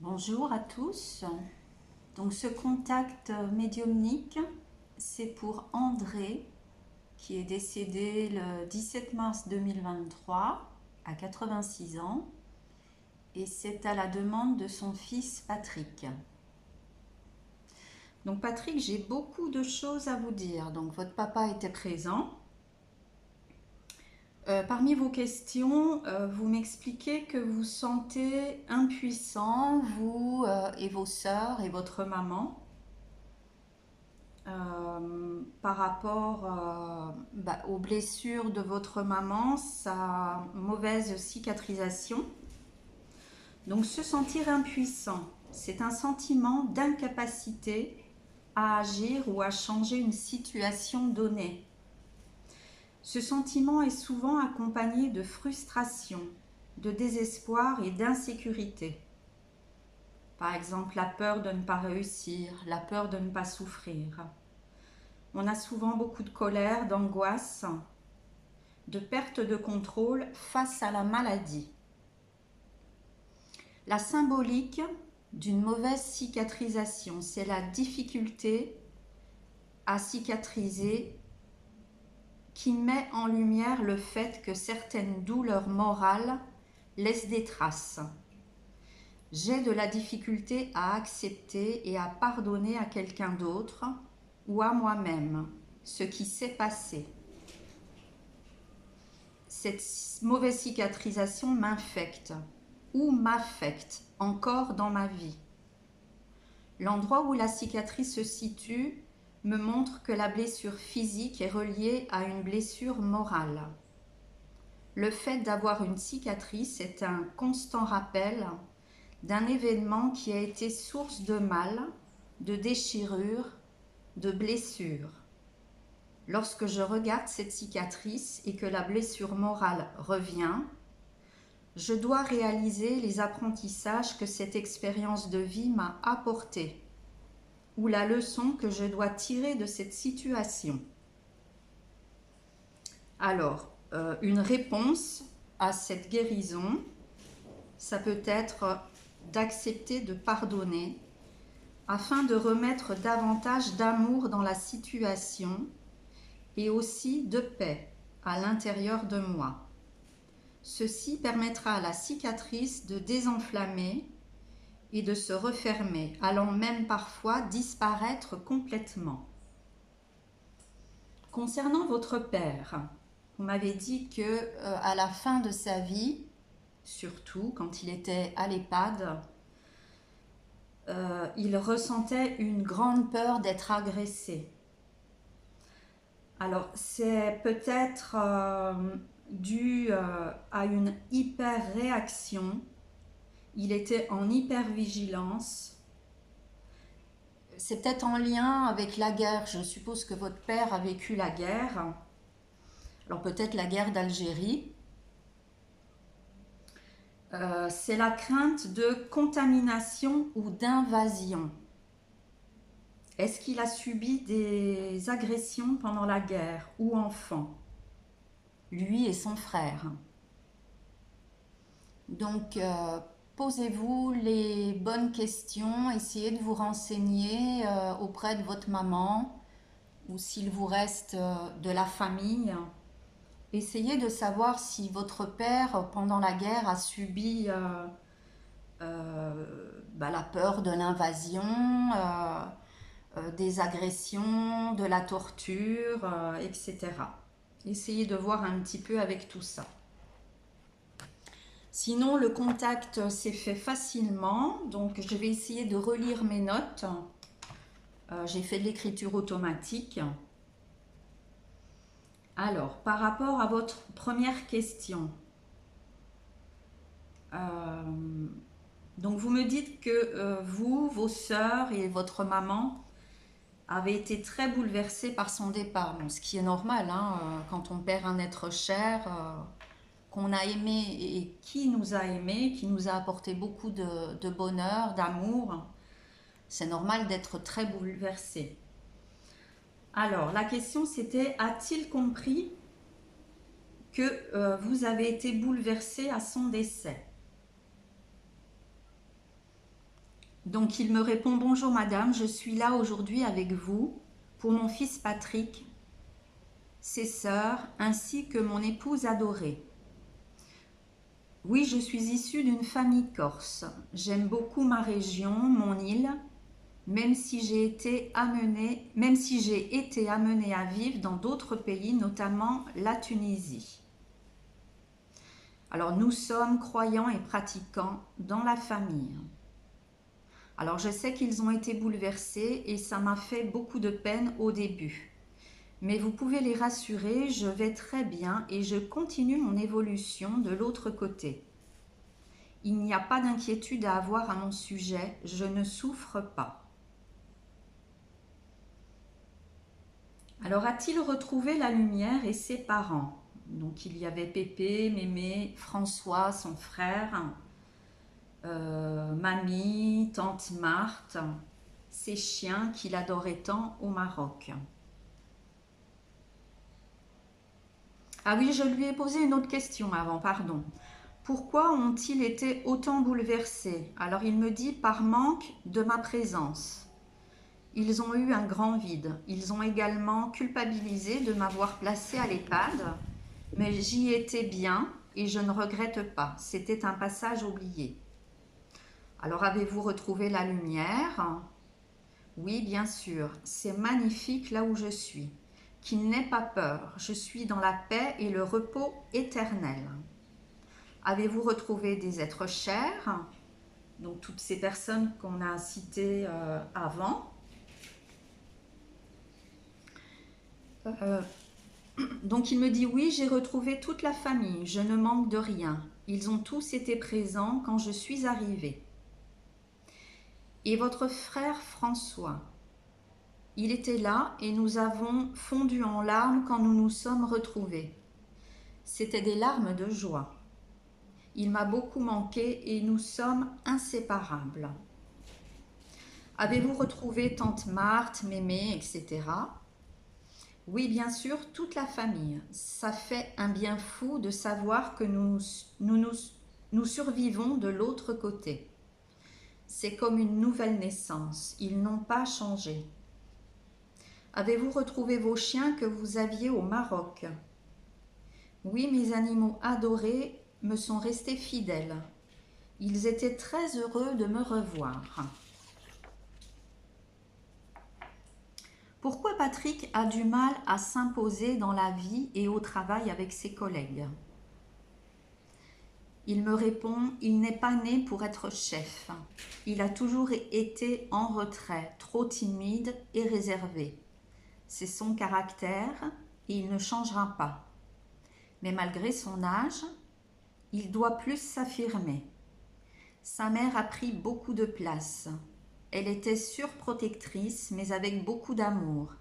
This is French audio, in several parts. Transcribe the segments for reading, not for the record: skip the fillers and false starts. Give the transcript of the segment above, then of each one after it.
Bonjour à tous. Donc ce contact médiumnique, c'est pour André qui est décédé le 17 mars 2023 à 86 ans et c'est à la demande de son fils Patrick. Donc Patrick, j'ai beaucoup de choses à vous dire. Donc votre papa était présent. Parmi vos questions, vous m'expliquez que vous sentez impuissant, vous et vos sœurs et votre maman, par rapport aux blessures de votre maman, sa mauvaise cicatrisation. Donc se sentir impuissant, c'est un sentiment d'incapacité à agir ou à changer une situation donnée. Ce sentiment est souvent accompagné de frustration, de désespoir et d'insécurité. Par exemple, la peur de ne pas réussir, la peur de ne pas souffrir. On a souvent beaucoup de colère, d'angoisse, de perte de contrôle face à la maladie. La symbolique d'une mauvaise cicatrisation, c'est la difficulté à cicatriser qui met en lumière le fait que certaines douleurs morales laissent des traces. J'ai de la difficulté à accepter et à pardonner à quelqu'un d'autre ou à moi-même ce qui s'est passé. Cette mauvaise cicatrisation m'infecte ou m'affecte encore dans ma vie. L'endroit où la cicatrice se situe me montre que la blessure physique est reliée à une blessure morale. Le fait d'avoir une cicatrice est un constant rappel d'un événement qui a été source de mal, de déchirure, de blessure. Lorsque je regarde cette cicatrice et que la blessure morale revient, je dois réaliser les apprentissages que cette expérience de vie m'a apportés ou la leçon que je dois tirer de cette situation. Alors, une réponse à cette guérison, ça peut être d'accepter de pardonner afin de remettre davantage d'amour dans la situation et aussi de paix à l'intérieur de moi. Ceci permettra à la cicatrice de désenflammer et de se refermer, allant même parfois disparaître complètement. Concernant votre père, vous m'avez dit que à la fin de sa vie, surtout quand il était à l'EHPAD, il ressentait une grande peur d'être agressé. Alors, c'est peut-être dû à une hyper-réaction. Il était en hyper-vigilance. C'est peut-être en lien avec la guerre. Je suppose que votre père a vécu la guerre. Alors, peut-être la guerre d'Algérie. C'est la crainte de contamination ou d'invasion. Est-ce qu'il a subi des agressions pendant la guerre ou enfant? Lui et son frère. Donc, posez-vous les bonnes questions, essayez de vous renseigner auprès de votre maman ou s'il vous reste de la famille. Essayez de savoir si votre père, pendant la guerre, a subi la peur de l'invasion, des agressions, de la torture, etc. Essayez de voir un petit peu avec tout ça. Sinon, le contact s'est fait facilement, donc je vais essayer de relire mes notes. J'ai fait de l'écriture automatique. Alors, par rapport à votre première question, donc vous me dites que vous, vos sœurs et votre maman avez été très bouleversés par son départ, bon, ce qui est normal, hein, quand on perd un être cher, qu'on a aimé et qui nous a aimé, qui nous a apporté beaucoup de bonheur, d'amour, c'est normal d'être très bouleversé. Alors, la question c'était, a-t-il compris que vous avez été bouleversé à son décès? Donc il me répond: bonjour madame, je suis là aujourd'hui avec vous pour mon fils Patrick, ses sœurs ainsi que mon épouse adorée. Oui, je suis issue d'une famille corse. J'aime beaucoup ma région, mon île, même si j'ai été amenée à vivre dans d'autres pays, notamment la Tunisie. Alors nous sommes croyants et pratiquants dans la famille. Alors je sais qu'ils ont été bouleversés et ça m'a fait beaucoup de peine au début. Mais vous pouvez les rassurer, je vais très bien et je continue mon évolution de l'autre côté. Il n'y a pas d'inquiétude à avoir à mon sujet, je ne souffre pas. Alors a-t-il retrouvé la lumière et ses parents? Donc il y avait Pépé, Mémé, François, son frère, mamie, tante Marthe, ses chiens qu'il adorait tant au Maroc. Ah oui, je lui ai posé une autre question avant, pardon. Pourquoi ont-ils été autant bouleversés? Alors il me dit: par manque de ma présence. Ils ont eu un grand vide. Ils ont également culpabilisé de m'avoir placée à l'EHPAD, mais j'y étais bien et je ne regrette pas. C'était un passage oublié. Alors avez-vous retrouvé la lumière? Oui, bien sûr. C'est magnifique là où je suis. Qu'il n'ait pas peur. Je suis dans la paix et le repos éternel. Avez-vous retrouvé des êtres chers? Donc toutes ces personnes qu'on a citées avant. Donc il me dit: oui, j'ai retrouvé toute la famille, je ne manque de rien. Ils ont tous été présents quand je suis arrivée. Et votre frère François, il était là et nous avons fondu en larmes quand nous nous sommes retrouvés. C'était des larmes de joie. Il m'a beaucoup manqué et nous sommes inséparables. Avez-vous retrouvé tante Marthe, Mémé, etc.? Oui, bien sûr, toute la famille. Ça fait un bien fou de savoir que nous survivons de l'autre côté. C'est comme une nouvelle naissance. Ils n'ont pas changé. Avez-vous retrouvé vos chiens que vous aviez au Maroc? Oui, mes animaux adorés me sont restés fidèles. Ils étaient très heureux de me revoir. Pourquoi Patrick a du mal à s'imposer dans la vie et au travail avec ses collègues? Il me répond: il n'est pas né pour être chef. Il a toujours été en retrait, trop timide et réservé. C'est son caractère et il ne changera pas. Mais malgré son âge, il doit plus s'affirmer. Sa mère a pris beaucoup de place. Elle était surprotectrice, mais avec beaucoup d'amour,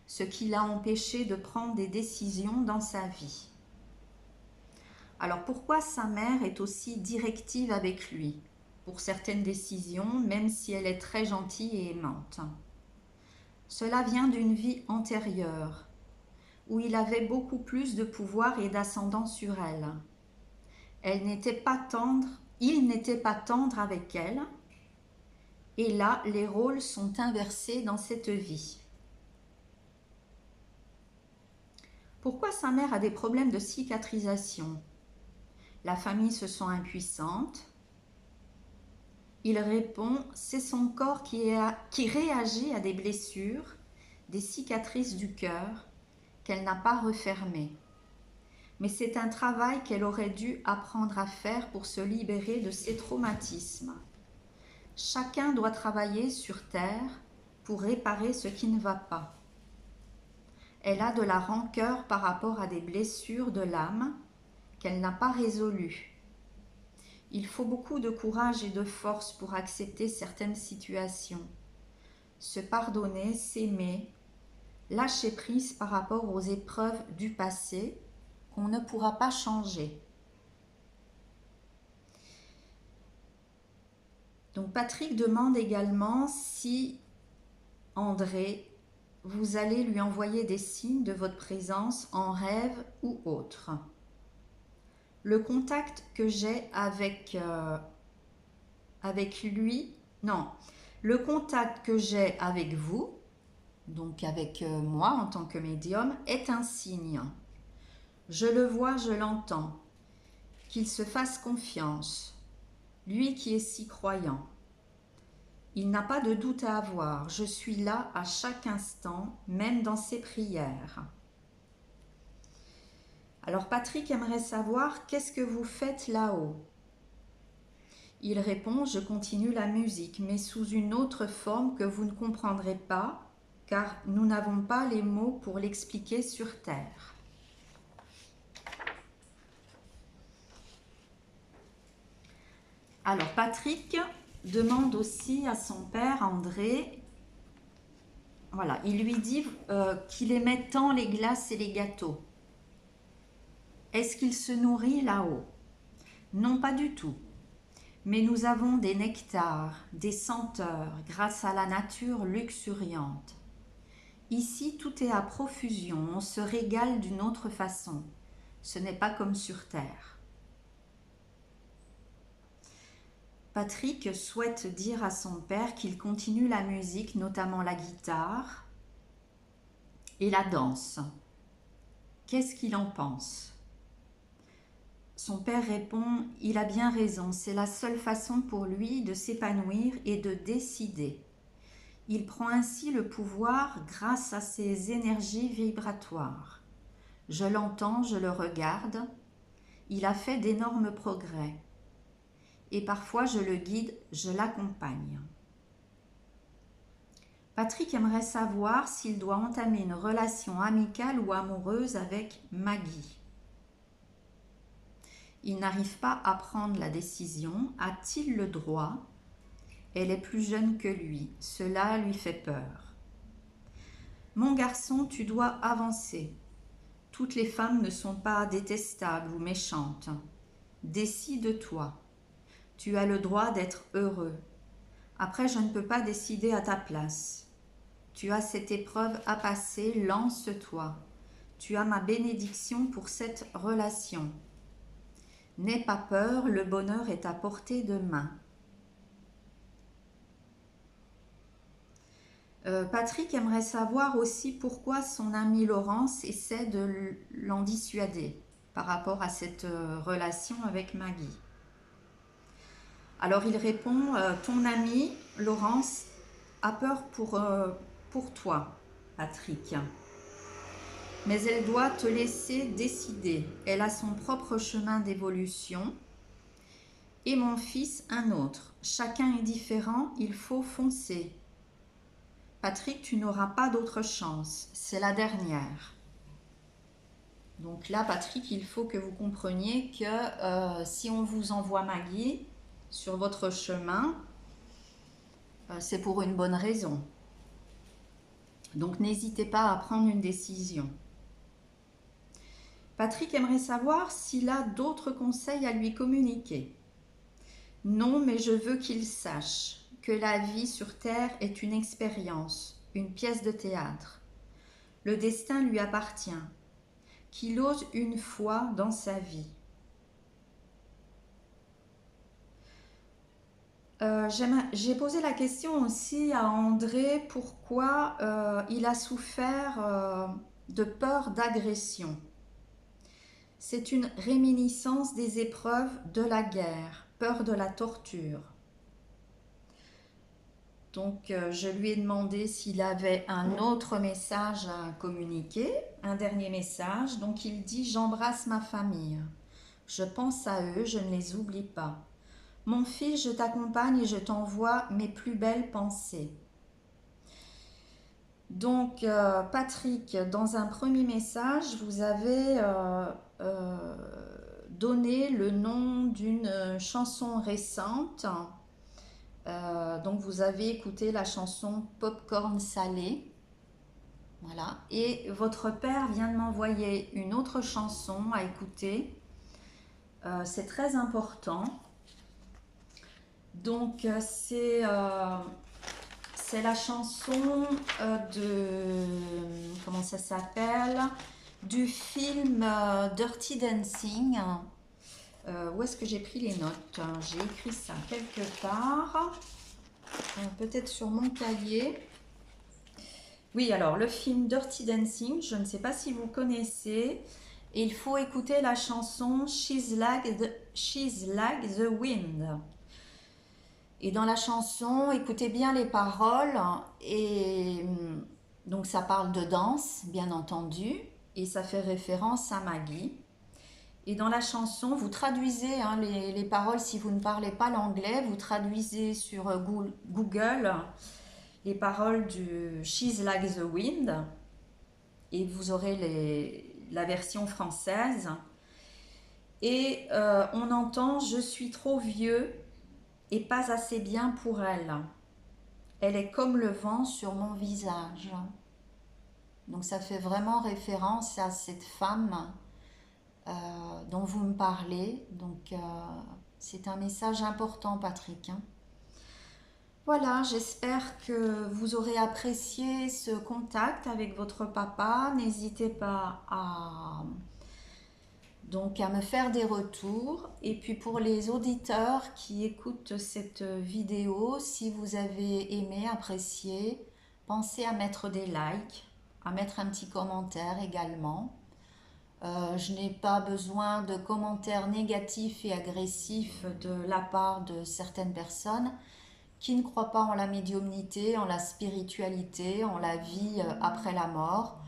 ce qui l'a empêché de prendre des décisions dans sa vie. Alors pourquoi sa mère est aussi directive avec lui pour certaines décisions, même si elle est très gentille et aimante? Cela vient d'une vie antérieure, où il avait beaucoup plus de pouvoir et d'ascendant sur elle. Il n'était pas tendre avec elle, et là, les rôles sont inversés dans cette vie. Pourquoi sa mère a des problèmes de cicatrisation? La famille se sent impuissante. Il répond: c'est son corps qui réagit à des blessures, des cicatrices du cœur qu'elle n'a pas refermées. Mais c'est un travail qu'elle aurait dû apprendre à faire pour se libérer de ses traumatismes. Chacun doit travailler sur terre pour réparer ce qui ne va pas. Elle a de la rancœur par rapport à des blessures de l'âme qu'elle n'a pas résolues. Il faut beaucoup de courage et de force pour accepter certaines situations. Se pardonner, s'aimer, lâcher prise par rapport aux épreuves du passé qu'on ne pourra pas changer. Donc Patrick demande également si André, vous allez lui envoyer des signes de votre présence en rêve ou autre. Le contact que j'ai avec lui Non, le contact que j'ai avec vous, donc avec moi en tant que médium, est un signe. Je le vois, je l'entends. Qu'il se fasse confiance, lui qui est si croyant. Il n'a pas de doute à avoir, je suis là à chaque instant, même dans ses prières. Alors Patrick aimerait savoir qu'est-ce que vous faites là-haut. Il répond, je continue la musique, mais sous une autre forme que vous ne comprendrez pas, car nous n'avons pas les mots pour l'expliquer sur Terre. Alors Patrick demande aussi à son père André, voilà, il lui dit qu'il aimait tant les glaces et les gâteaux. Est-ce qu'il se nourrit là-haut? Non, pas du tout. Mais nous avons des nectars, des senteurs, grâce à la nature luxuriante. Ici, tout est à profusion, on se régale d'une autre façon. Ce n'est pas comme sur Terre. Patrick souhaite dire à son père qu'il continue la musique, notamment la guitare et la danse. Qu'est-ce qu'il en pense? Son père répond, il a bien raison, c'est la seule façon pour lui de s'épanouir et de décider. Il prend ainsi le pouvoir grâce à ses énergies vibratoires. Je l'entends, je le regarde. Il a fait d'énormes progrès. Et parfois je le guide, je l'accompagne. Patrick aimerait savoir s'il doit entamer une relation amicale ou amoureuse avec Maggie. Il n'arrive pas à prendre la décision. A-t-il le droit? Elle est plus jeune que lui. Cela lui fait peur. Mon garçon, tu dois avancer. Toutes les femmes ne sont pas détestables ou méchantes. Décide-toi. Tu as le droit d'être heureux. Après, je ne peux pas décider à ta place. Tu as cette épreuve à passer, lance-toi. Tu as ma bénédiction pour cette relation. N'aie pas peur, le bonheur est à portée de main. Patrick aimerait savoir aussi pourquoi son ami Laurence essaie de l'en dissuader par rapport à cette relation avec Maggie. Alors il répond, ton ami Laurence a peur pour toi, Patrick. Mais elle doit te laisser décider. Elle a son propre chemin d'évolution et mon fils un autre. Chacun est différent, il faut foncer. Patrick, tu n'auras pas d'autre chance, c'est la dernière. Donc là, Patrick, il faut que vous compreniez que si on vous envoie Maggie sur votre chemin, c'est pour une bonne raison. Donc n'hésitez pas à prendre une décision. Patrick aimerait savoir s'il a d'autres conseils à lui communiquer. Non, mais je veux qu'il sache que la vie sur Terre est une expérience, une pièce de théâtre. Le destin lui appartient, qu'il ose une fois dans sa vie. J'ai posé la question aussi à André pourquoi il a souffert de peur d'agression. C'est une réminiscence des épreuves de la guerre, peur de la torture. Donc je lui ai demandé s'il avait un autre message à communiquer, un dernier message. Donc il dit « J'embrasse ma famille. Je pense à eux, je ne les oublie pas. Mon fils, je t'accompagne et je t'envoie mes plus belles pensées. » Donc Patrick, dans un premier message, vous avez donné le nom d'une chanson récente. Donc vous avez écouté la chanson Popcorn salé. Voilà. Et votre père vient de m'envoyer une autre chanson à écouter. C'est très important. Donc c'est la chanson de, comment ça s'appelle, du film Dirty Dancing. Où est-ce que j'ai pris les notes? J'ai écrit ça quelque part. peut-être sur mon cahier. Oui, alors le film Dirty Dancing, je ne sais pas si vous connaissez. Et il faut écouter la chanson She's Like the Wind. Et dans la chanson, écoutez bien les paroles. Et donc ça parle de danse, bien entendu. Et ça fait référence à Maggie. Et dans la chanson, vous traduisez hein, les paroles si vous ne parlez pas l'anglais. Vous traduisez sur Google les paroles du She's Like the Wind. Et vous aurez la version française. Et on entend Je suis trop vieux et pas assez bien pour elle. Elle est comme le vent sur mon visage. Donc ça fait vraiment référence à cette femme dont vous me parlez. Donc c'est un message important, Patrick, hein. Voilà, j'espère que vous aurez apprécié ce contact avec votre papa. N'hésitez pas à me faire des retours. Et puis pour les auditeurs qui écoutent cette vidéo, si vous avez aimé, apprécié, pensez à mettre des likes, à mettre un petit commentaire également. Je n'ai pas besoin de commentaires négatifs et agressifs de la part de certaines personnes qui ne croient pas en la médiumnité, en la spiritualité, en la vie après la mort.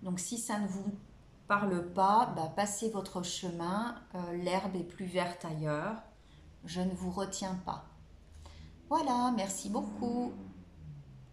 Donc si ça ne vous parle pas, passez votre chemin, l'herbe est plus verte ailleurs, je ne vous retiens pas. Voilà, merci beaucoup.